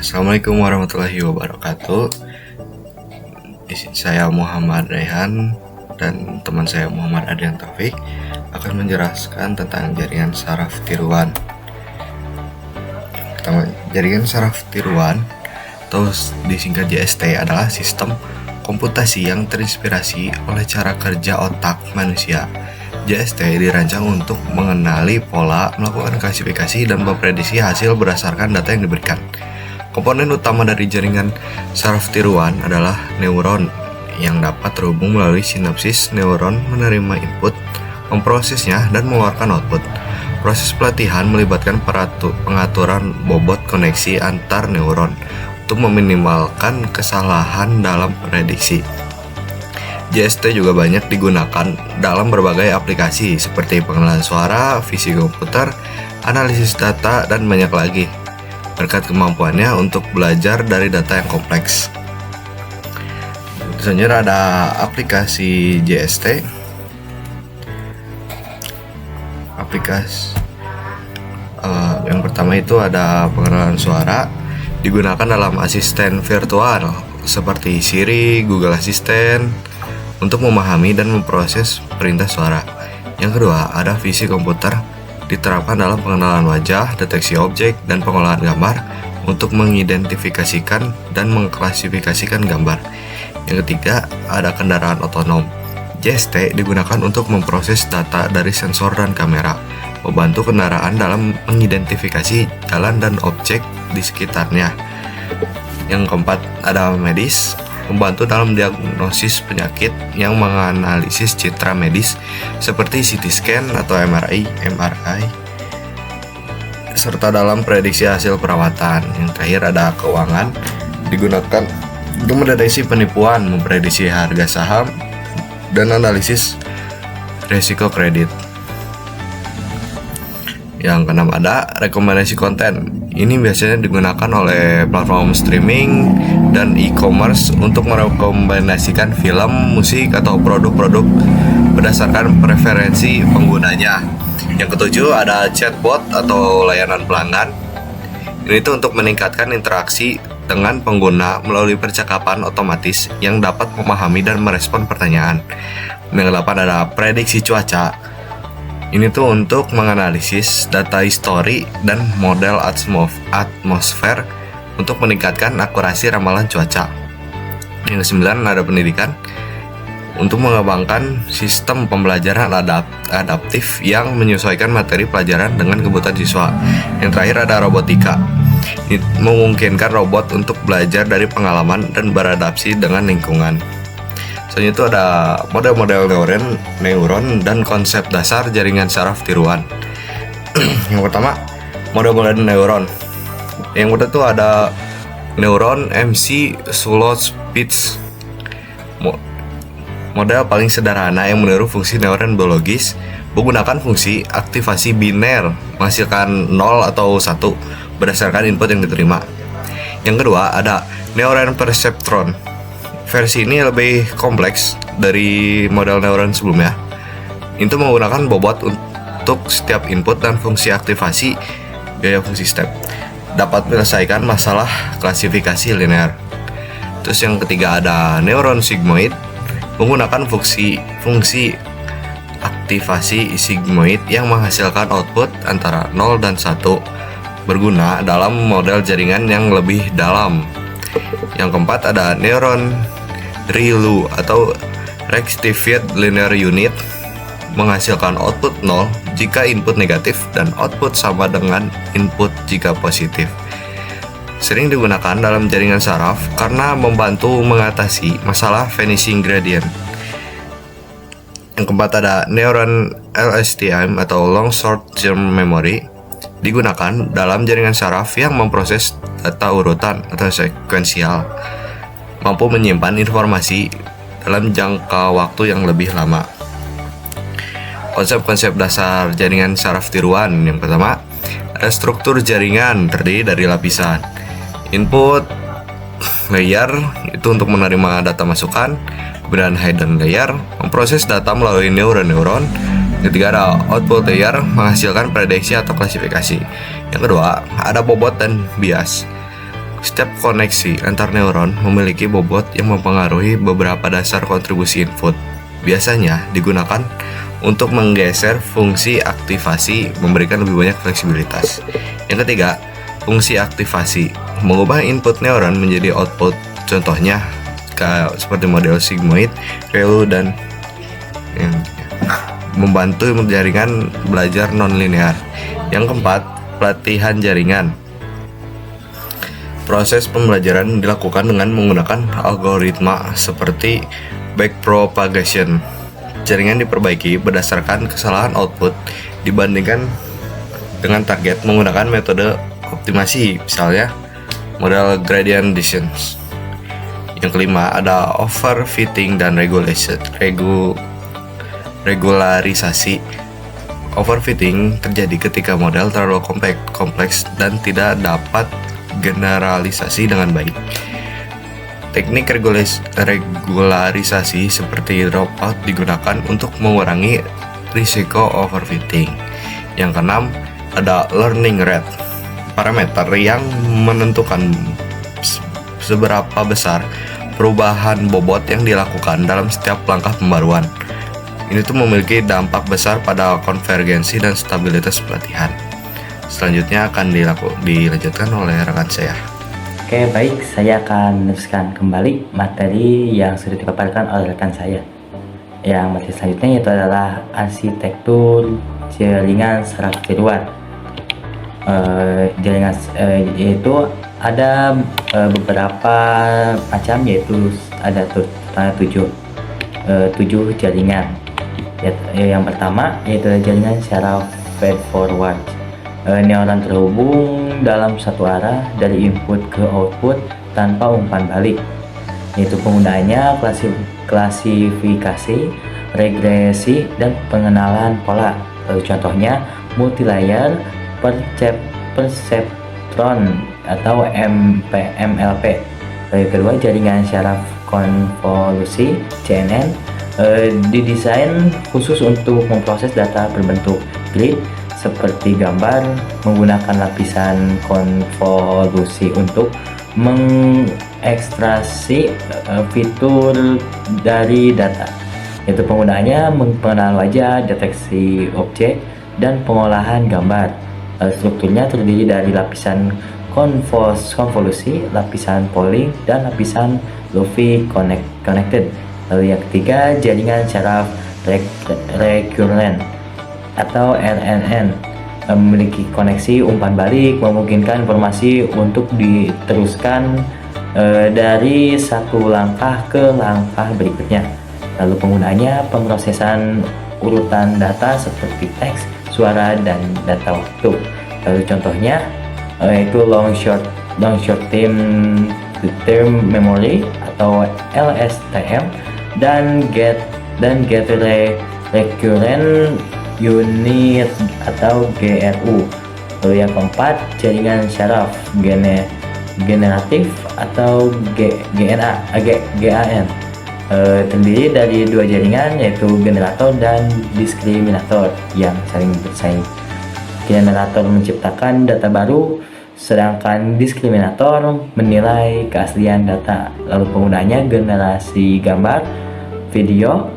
Assalamualaikum warahmatullahi wabarakatuh. Saya Muhammad Rehan dan teman saya Muhammad Adrian Taufik akan menjelaskan tentang jaringan saraf tiruan. Pertama, jaringan saraf tiruan atau disingkat JST adalah sistem komputasi yang terinspirasi oleh cara kerja otak manusia. JST dirancang untuk mengenali pola, melakukan klasifikasi, dan memprediksi hasil berdasarkan data yang diberikan. Komponen utama dari jaringan saraf tiruan adalah neuron yang dapat terhubung melalui sinapsis. Neuron menerima input, memprosesnya, dan mengeluarkan output. Proses pelatihan melibatkan pengaturan bobot koneksi antar neuron untuk meminimalkan kesalahan dalam prediksi. JST juga banyak digunakan dalam berbagai aplikasi seperti pengenalan suara, visi komputer, analisis data, dan banyak lagi, berkat kemampuannya untuk belajar dari data yang kompleks. Selanjutnya ada aplikasi JST. Yang pertama itu ada pengenalan suara, digunakan dalam asisten virtual seperti Siri, Google Assistant, untuk memahami dan memproses perintah suara. Yang kedua, ada visi komputer, diterapkan dalam pengenalan wajah, deteksi objek, dan pengolahan gambar untuk mengidentifikasikan dan mengklasifikasikan gambar. Yang ketiga, ada kendaraan otonom. JST digunakan untuk memproses data dari sensor dan kamera, membantu kendaraan dalam mengidentifikasi jalan dan objek di sekitarnya. Yang keempat, ada medis, membantu dalam diagnosis penyakit yang menganalisis citra medis seperti CT scan atau MRI, serta dalam prediksi hasil perawatan. Yang terakhir ada keuangan, digunakan untuk mendeteksi penipuan, memprediksi harga saham, dan analisis risiko kredit. Yang keenam ada rekomendasi konten. Ini biasanya digunakan oleh platform streaming dan e-commerce untuk merekomendasikan film, musik, atau produk-produk berdasarkan preferensi penggunanya. Yang ketujuh ada chatbot atau layanan pelanggan. Ini itu untuk meningkatkan interaksi dengan pengguna melalui percakapan otomatis yang dapat memahami dan merespon pertanyaan. Yang kedelapan ada prediksi cuaca. Ini tuh untuk menganalisis data histori dan model atmosfer untuk meningkatkan akurasi ramalan cuaca. Yang kesembilan ada pendidikan, untuk mengembangkan sistem pembelajaran adaptif yang menyesuaikan materi pelajaran dengan kebutuhan siswa. Yang terakhir ada robotika. Ini memungkinkan robot untuk belajar dari pengalaman dan beradaptasi dengan lingkungan. Selanjutnya itu ada model-model neuron dan konsep dasar jaringan saraf tiruan. Yang pertama, model-model neuron. Yang kedua itu ada neuron MC Sulot-Spitz. Model paling sederhana yang meniru fungsi neuron biologis menggunakan fungsi aktivasi biner, menghasilkan 0 atau 1 berdasarkan input yang diterima. Yang kedua ada neuron perceptron. Versi ini lebih kompleks dari model neuron sebelumnya. Itu menggunakan bobot untuk setiap input dan fungsi aktivasi gaya fungsi step. Dapat menyelesaikan masalah klasifikasi linear. Terus yang ketiga ada neuron sigmoid, menggunakan fungsi aktivasi sigmoid yang menghasilkan output antara 0 dan 1, berguna dalam model jaringan yang lebih dalam. Yang keempat ada neuron ReLU atau Rectified Linear Unit, menghasilkan output 0 jika input negatif dan output sama dengan input jika positif. Sering digunakan dalam jaringan saraf karena membantu mengatasi masalah vanishing gradient. Yang keempat ada neuron LSTM atau Long Short Term Memory, digunakan dalam jaringan saraf yang memproses data urutan atau sekuensial, mampu menyimpan informasi dalam jangka waktu yang lebih lama. Konsep-konsep dasar jaringan saraf tiruan. Yang pertama, ada struktur jaringan terdiri dari lapisan. Input layer itu untuk menerima data masukan, kemudian hidden layer memproses data melalui neuron-neuron. Ketiga ada output layer menghasilkan prediksi atau klasifikasi. Yang kedua ada bobot dan bias. Setiap koneksi antar neuron memiliki bobot yang mempengaruhi beberapa dasar kontribusi input. Biasanya digunakan untuk menggeser fungsi aktivasi, memberikan lebih banyak fleksibilitas. Yang ketiga, fungsi aktivasi mengubah input neuron menjadi output. Contohnya seperti model sigmoid, ReLU, dan membantu jaringan belajar nonlinear. Yang keempat, pelatihan jaringan. Proses pembelajaran dilakukan dengan menggunakan algoritma seperti backpropagation. Jaringan diperbaiki berdasarkan kesalahan output dibandingkan dengan target menggunakan metode optimasi, misalnya model gradient descent. Yang kelima, ada overfitting dan regularisasi. Overfitting terjadi ketika model terlalu kompleks dan tidak dapat generalisasi dengan baik. Teknik regularisasi seperti dropout digunakan untuk mengurangi risiko overfitting. Yang keenam, ada learning rate, parameter yang menentukan seberapa besar perubahan bobot yang dilakukan dalam setiap langkah pembaruan. Ini tuh memiliki dampak besar pada konvergensi dan stabilitas pelatihan. Selanjutnya akan dilanjutkan oleh rekan saya. Oke, baik, saya akan meneruskan kembali materi yang sudah dipaparkan oleh rekan saya. Yang materi selanjutnya yaitu adalah arsitektur jaringan saraf tiruan. Jaringan yaitu ada beberapa macam, yaitu ada tujuh jaringan. Yang pertama yaitu jaringan saraf feed forward. Neuron terhubung dalam satu arah dari input ke output tanpa umpan balik, yaitu penggunaannya klasifikasi, regresi, dan pengenalan pola. Contohnya multilayer perceptron atau MLP. Kedua, jaringan saraf konvolusi CNN didesain khusus untuk memproses data berbentuk grid seperti gambar, menggunakan lapisan konvolusi untuk mengekstraksi fitur dari data, yaitu penggunaannya pengenalan wajah, deteksi objek, dan pengolahan gambar. Strukturnya terdiri dari lapisan konvolusi, lapisan polling, dan lapisan loopy connected. Lalu yang ketiga, jaringan saraf recurrent atau RNN, memiliki koneksi umpan balik, memungkinkan informasi untuk diteruskan dari satu langkah ke langkah berikutnya. Lalu penggunaannya pemrosesan urutan data seperti teks, suara, dan data waktu. Lalu contohnya yaitu long short term memory atau LSTM dan get recurrent unit atau GRU. Lalu yang keempat, jaringan saraf generatif atau GAN. Terdiri dari dua jaringan, yaitu generator dan diskriminator yang saling bersaing. Generator menciptakan data baru, sedangkan diskriminator menilai keaslian data. Lalu penggunanya generasi gambar, video,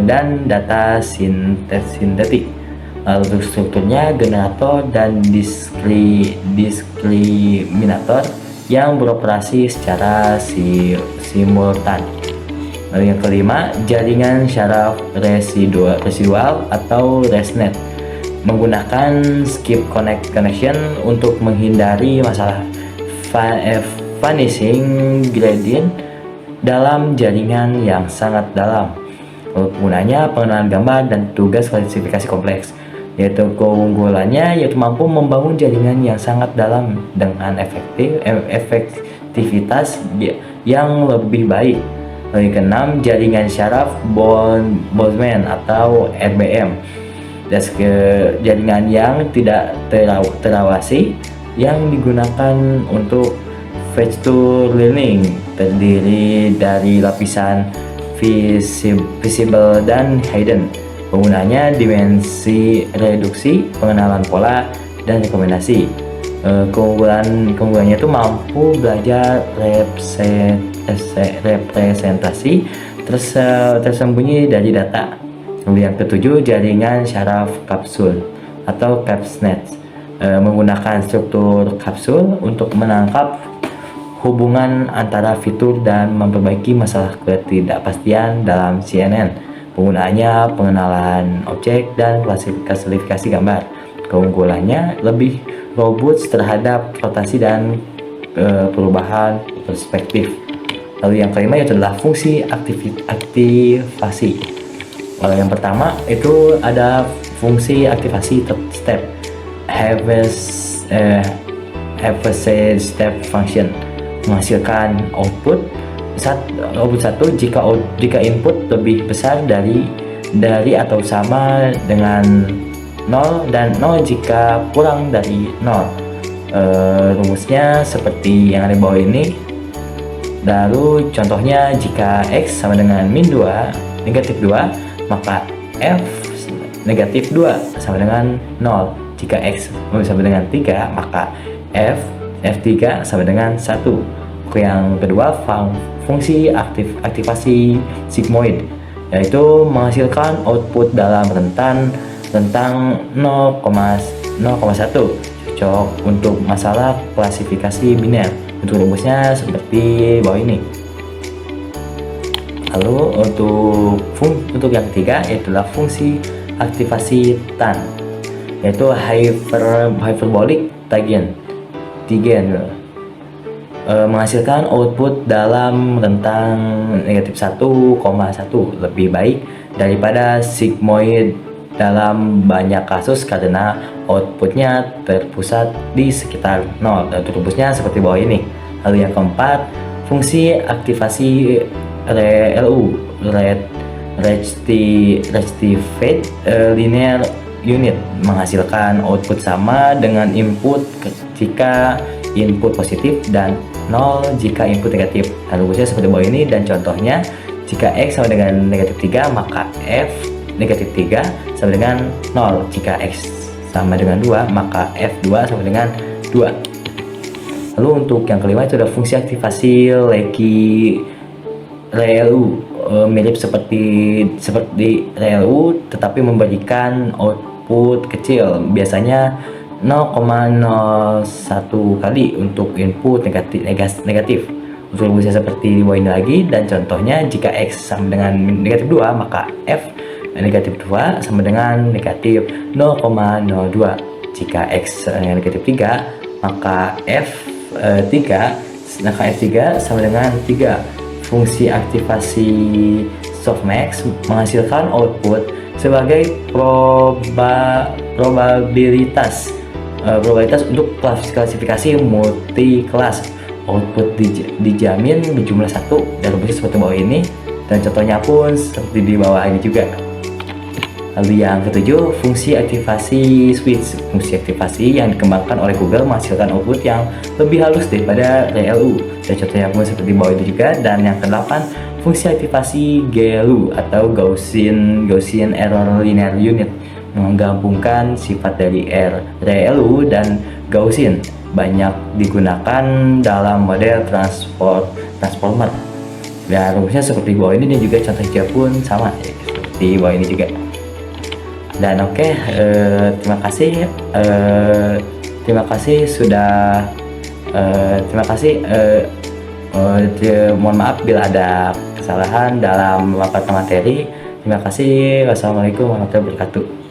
dan data sintetik. Lalu strukturnya generator dan diskriminator yang beroperasi secara simultan. Lalu yang kelima, jaringan saraf residual atau ResNet, menggunakan skip connection untuk menghindari masalah vanishing gradient dalam jaringan yang sangat dalam. Penggunanya pengenalan gambar dan tugas klasifikasi kompleks, yaitu keunggulannya yaitu mampu membangun jaringan yang sangat dalam dengan efektivitas yang lebih baik. Yang keenam, jaringan saraf Boltzmann atau RBM, jaringan yang tidak terawasi yang digunakan untuk feature learning, terdiri dari lapisan visible dan hidden. Penggunanya dimensi reduksi, pengenalan pola, dan rekomendasi. Keunggulannya itu mampu belajar representasi tersembunyi dari data. Kemudian yang ketujuh, jaringan syaraf kapsul atau CapsNet, menggunakan struktur kapsul untuk menangkap hubungan antara fitur dan memperbaiki masalah ketidakpastian dalam CNN. Penggunaannya pengenalan objek dan klasifikasi gambar. Keunggulannya lebih robust terhadap rotasi dan perubahan perspektif. Lalu yang kelima yaitu adalah fungsi aktivasi. Yang pertama itu ada fungsi aktivasi step, have a step function, menghasilkan output satu jika input lebih besar dari atau sama dengan 0 dan 0 jika kurang dari 0. Rumusnya seperti yang ada di bawah ini. Lalu contohnya jika X sama dengan min 2 negatif 2, maka F negatif 2 sama dengan 0. Jika X sama dengan 3, maka F3 sama dengan 1. Yang kedua, fungsi aktivasi sigmoid, yaitu menghasilkan output dalam rentang 0,1, cocok untuk masalah klasifikasi biner. Untuk rumusnya seperti bawah ini. Lalu untuk yang ketiga yaitu fungsi aktivasi TAN, yaitu hyperbolic Tigen, menghasilkan output dalam rentang negatif 1,1, lebih baik daripada sigmoid dalam banyak kasus karena outputnya terpusat di sekitar 0. Dan rumusnya seperti bawah ini. Lalu yang keempat, fungsi aktivasi RLU, Rectified Linear Unit, menghasilkan output sama dengan input jika input positif dan 0 jika input negatif. Dan rumusnya seperti bawah ini, dan contohnya jika X sama dengan negatif 3, maka F negatif 3 sama dengan 0. Jika X sama dengan 2, maka F2 sama dengan 2. Lalu untuk yang kelima itu ada fungsi aktivasi ReLU, mirip seperti ReLU tetapi memberikan output kecil, biasanya 0,01 kali untuk input negatif. Untuk rumusnya seperti di bawah ini lagi, dan contohnya jika X sama dengan negatif 2, maka F negatif 2 sama dengan negatif 0,02. Jika X negatif 3, maka F3 sama dengan 3. Fungsi aktivasi softmax menghasilkan output sebagai probabilitas untuk klasifikasi multi kelas. Output dijamin berjumlah 1, dan rumusnya seperti bawah ini, dan contohnya pun seperti di bawah ini juga. Lalu yang ketujuh, fungsi aktivasi switch. Fungsi aktivasi yang dikembangkan oleh Google menghasilkan output yang lebih halus daripada ReLU, dan contohnya pun seperti bawah itu juga. Dan yang kedelapan, fungsi aktivasi GLU atau Gaussian Error Linear Unit, menggabungkan sifat dari ReLU dan Gaussian, banyak digunakan dalam model transformer. Dan rumusnya seperti bawah ini, dan juga contohnya pun sama seperti bawah ini juga. Dan terima kasih sudah mohon maaf bila ada kesalahan dalam memaparkan materi. Terima kasih. Wassalamualaikum warahmatullahi wabarakatuh.